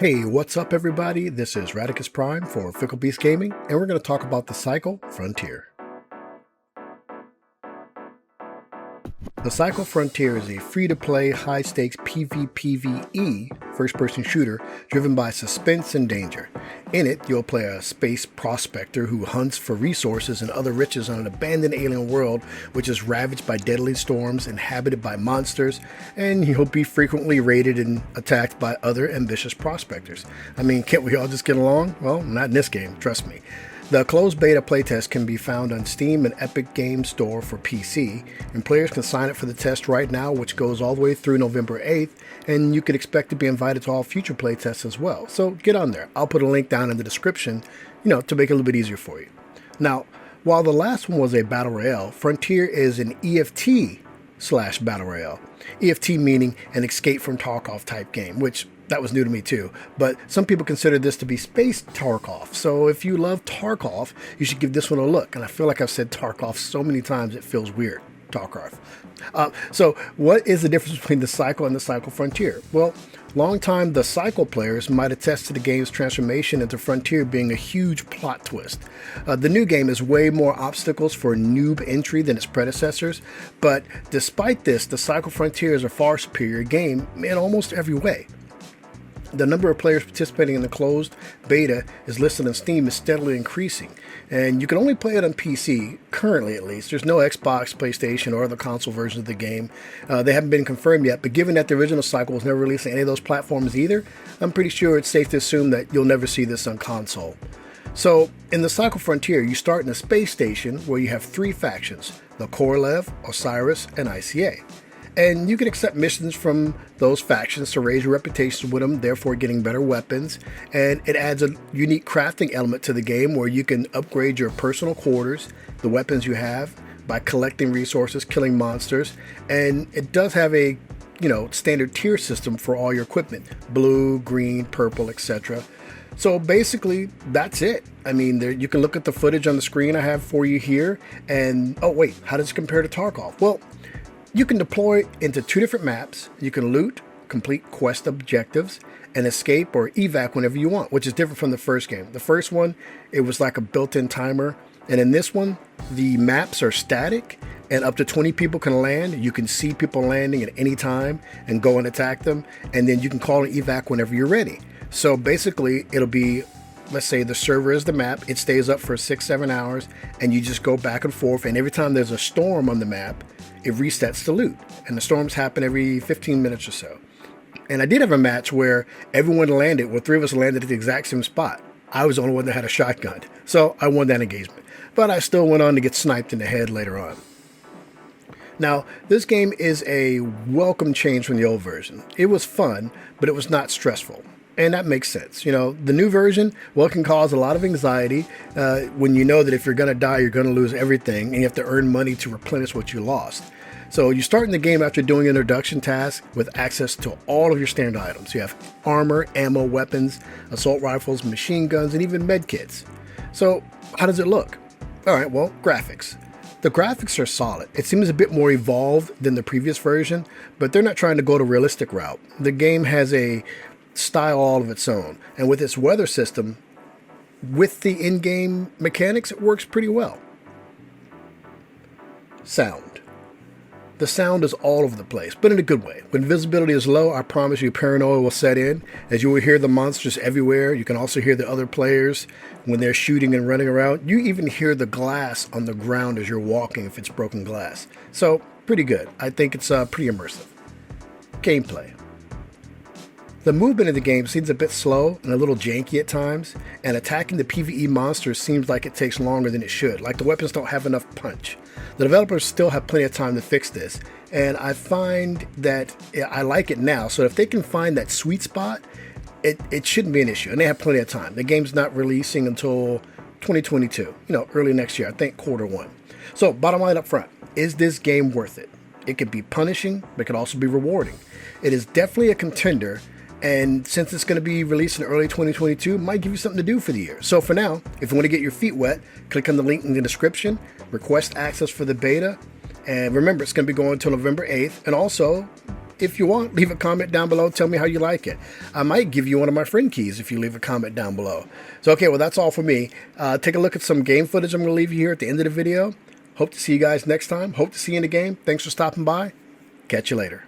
Hey, what's up, everybody? This is Radicus Prime for Fickle Beast Gaming, and we're going to talk about the Cycle Frontier. The Cycle Frontier is a free-to-play, high-stakes PvPvE first-person shooter driven by suspense and danger. In it, you'll play a space prospector who hunts for resources and other riches on an abandoned alien world which is ravaged by deadly storms, inhabited by monsters, and you'll be frequently raided and attacked by other ambitious prospectors. I mean, can't we all just get along? Well, not in this game, trust me. The closed beta playtest can be found on Steam and Epic Games Store for PC, and players can sign up for the test right now, which goes all the way through November 8th, and you can expect to be invited to all future playtests as well. So get on there. I'll put a link down in the description, to make it a little bit easier for you. Now, while the last one was a Battle Royale, Frontier is an EFT/Battle Royale. EFT meaning an Escape from Tarkov type game, which that was new to me too, but some people consider this to be Space Tarkov. So if you love Tarkov, you should give this one a look. And I feel like I've said Tarkov so many times it feels weird. Tarkov. So what is the difference between the Cycle and the Cycle Frontier? Well, longtime The Cycle players might attest to the game's transformation into Frontier being a huge plot twist. The new game is way more obstacles for noob entry than its predecessors, but despite this, the Cycle Frontier is a far superior game in almost every way. The number of players participating in the closed beta is listed on Steam is steadily increasing, and you can only play it on PC, currently at least. There's no Xbox, PlayStation, or other console versions of the game. They haven't been confirmed yet, but given that the original Cycle was never released on any of those platforms either, I'm pretty sure it's safe to assume that you'll never see this on console. So, in the Cycle Frontier, you start in a space station where you have three factions, the Korolev, Osiris, and ICA. And you can accept missions from those factions to raise your reputation with them, therefore getting better weapons. And it adds a unique crafting element to the game where you can upgrade your personal quarters, the weapons you have, by collecting resources, killing monsters. And it does have a, standard tier system for all your equipment, blue, green, purple, etc. So basically, that's it. I mean, you can look at the footage on the screen I have for you here. And, oh wait, how does it compare to Tarkov? Well, you can deploy into two different maps. You can loot, complete quest objectives, and escape or evac whenever you want, which is different from the first game. The first one, it was like a built-in timer. And in this one, the maps are static and up to 20 people can land. You can see people landing at any time and go and attack them. And then you can call an evac whenever you're ready. So basically, it'll be, let's say the server is the map. It stays up for 6-7 hours and you just go back and forth. And every time there's a storm on the map, it resets the loot, and the storms happen every 15 minutes or so. And I did have a match where everyone landed, three of us landed at the exact same spot. I was the only one that had a shotgun, so I won that engagement. But I still went on to get sniped in the head later on. Now, this game is a welcome change from the old version. It was fun, but it was not stressful. And that makes sense. The new version, it can cause a lot of anxiety when you know that if you're going to die, you're going to lose everything, and you have to earn money to replenish what you lost. So you start in the game after doing introduction tasks with access to all of your standard items. You have armor, ammo, weapons, assault rifles, machine guns, and even med kits. So how does it look? All right, well, graphics. The graphics are solid. It seems a bit more evolved than the previous version, but they're not trying to go the realistic route. The game has a style all of its own, and with its weather system, with the in-game mechanics, it works pretty well. Sound. The sound is all over the place, but in a good way. When visibility is low, I promise you paranoia will set in, as you will hear the monsters everywhere. You can also hear the other players when they're shooting and running around. You even hear the glass on the ground as you're walking if it's broken glass. So, pretty good. I think it's pretty immersive. Gameplay. The movement of the game seems a bit slow and a little janky at times, and attacking the PvE monsters seems like it takes longer than it should, like the weapons don't have enough punch. The developers still have plenty of time to fix this, and I find that I like it now, so if they can find that sweet spot, it shouldn't be an issue, and they have plenty of time. The game's not releasing until 2022, early next year, I think Q1. So, bottom line up front, is this game worth it? It could be punishing, but it could also be rewarding. It is definitely a contender. And since it's going to be released in early 2022, it might give you something to do for the year. So for now, if you want to get your feet wet, click on the link in the description, request access for the beta, and remember, it's going to be going until November 8th. And also, if you want, leave a comment down below. Tell me how you like it. I might give you one of my friend keys if you leave a comment down below. So, okay, well, that's all for me. Take a look at some game footage I'm going to leave you here at the end of the video. Hope to see you guys next time. Hope to see you in the game. Thanks for stopping by. Catch you later.